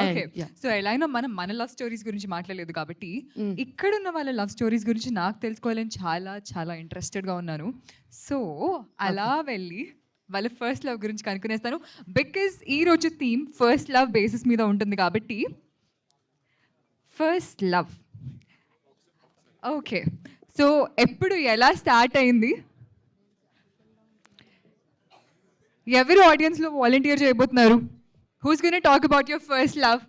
Okay. yeah. So ఎలాగైనా మనం మన లవ్ స్టోరీస్ గురించి మాట్లాడలేదు కాబట్టి Mm. ఇక్కడున్న వాళ్ళ లవ్ స్టోరీస్ గురించి నాకు తెలుసుకోవాలని చాలా చాలా ఇంట్రెస్టెడ్గా ఉన్నాను. సో అలా వెళ్ళి వాళ్ళ ఫస్ట్ లవ్ గురించి కనుక్కునేస్తాను. బికాజ్ ఈ రోజు థీమ్ ఫస్ట్ లవ్ బేసిస్ మీద ఉంటుంది కాబట్టి ఫస్ట్ లవ్. ఓకే. సో ఎప్పుడు ఎలా స్టార్ట్ అయింది? ఎవరు ఆడియన్స్లో వాలంటీర్ చేయబోతున్నారు? Who's gonna talk about your first love?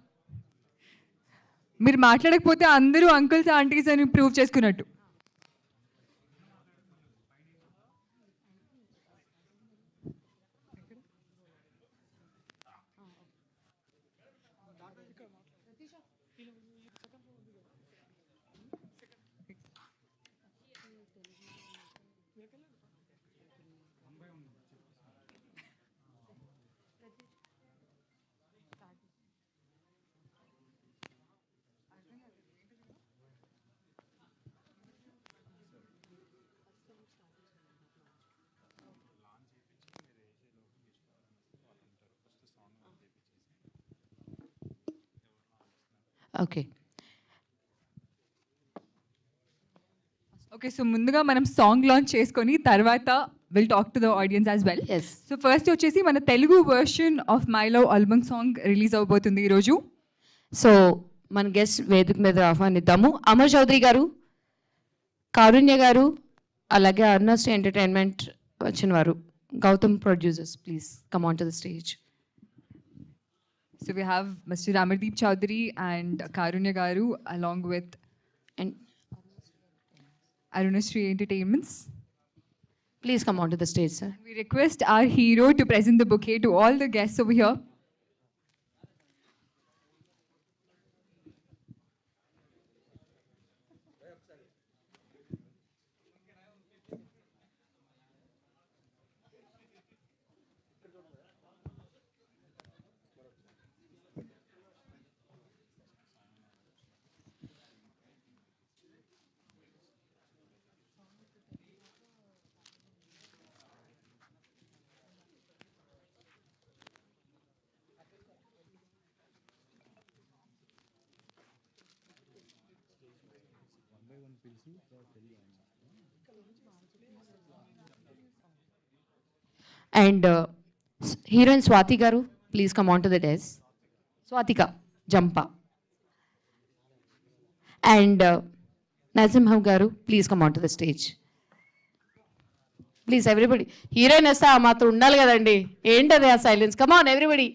మీరు మాట్లాడకపోతే అందరూ అంకుల్స్ ఆంటీస్ అని ప్రూవ్ చేసుకున్నట్టు. Okay. ఓకే. సో ముందుగా మనం సాంగ్ లాంచ్ చేసుకొని తర్వాత will talk to the audience as well. Yes. So first వచ్చేసి మన Telugu version of my love album song release అవబోతుంది ఈరోజు. సో మన గెస్ట్ వేదిక మీద ఆహ్వానిద్దాము. అమర్ చౌదరి గారు, కారుణ్య గారు, అలాగే అర్నస్ట్ ఎంటర్టైన్మెంట్ వచ్చిన వారు, Gautam producers, please come on to the stage. So we have mister Amardeep Chowdary and Karunya garu along with and Arunashri Entertainments. Please come on to the stage sir. We request our hero to present the bouquet to all the guests over here. And heroine Swathi garu, please come on to the dais. Swathika Jampa. And Narasimham garu, please come on to the stage. Please everybody. Heroine వస్తే ఆ మాత్రం ఉండాలి కదండి. ఏంటది ఆ silence? Come on everybody.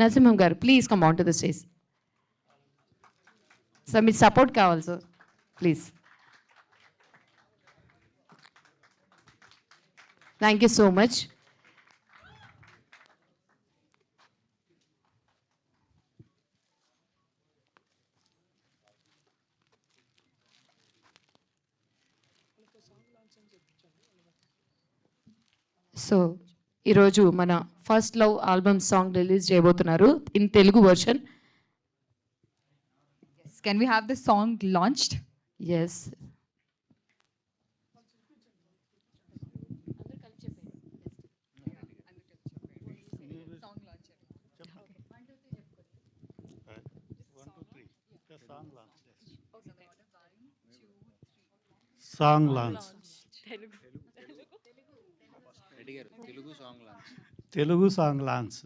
Narasimham garu, please come on to the stage. Sir మీ support కావాలి sir, please. Thank you so much. So ఈరోజు మన first love album song release చేయబోతున్నారు in Telugu version. Yes. Can we have the song launched? Yes. Song launch. Telugu song launch.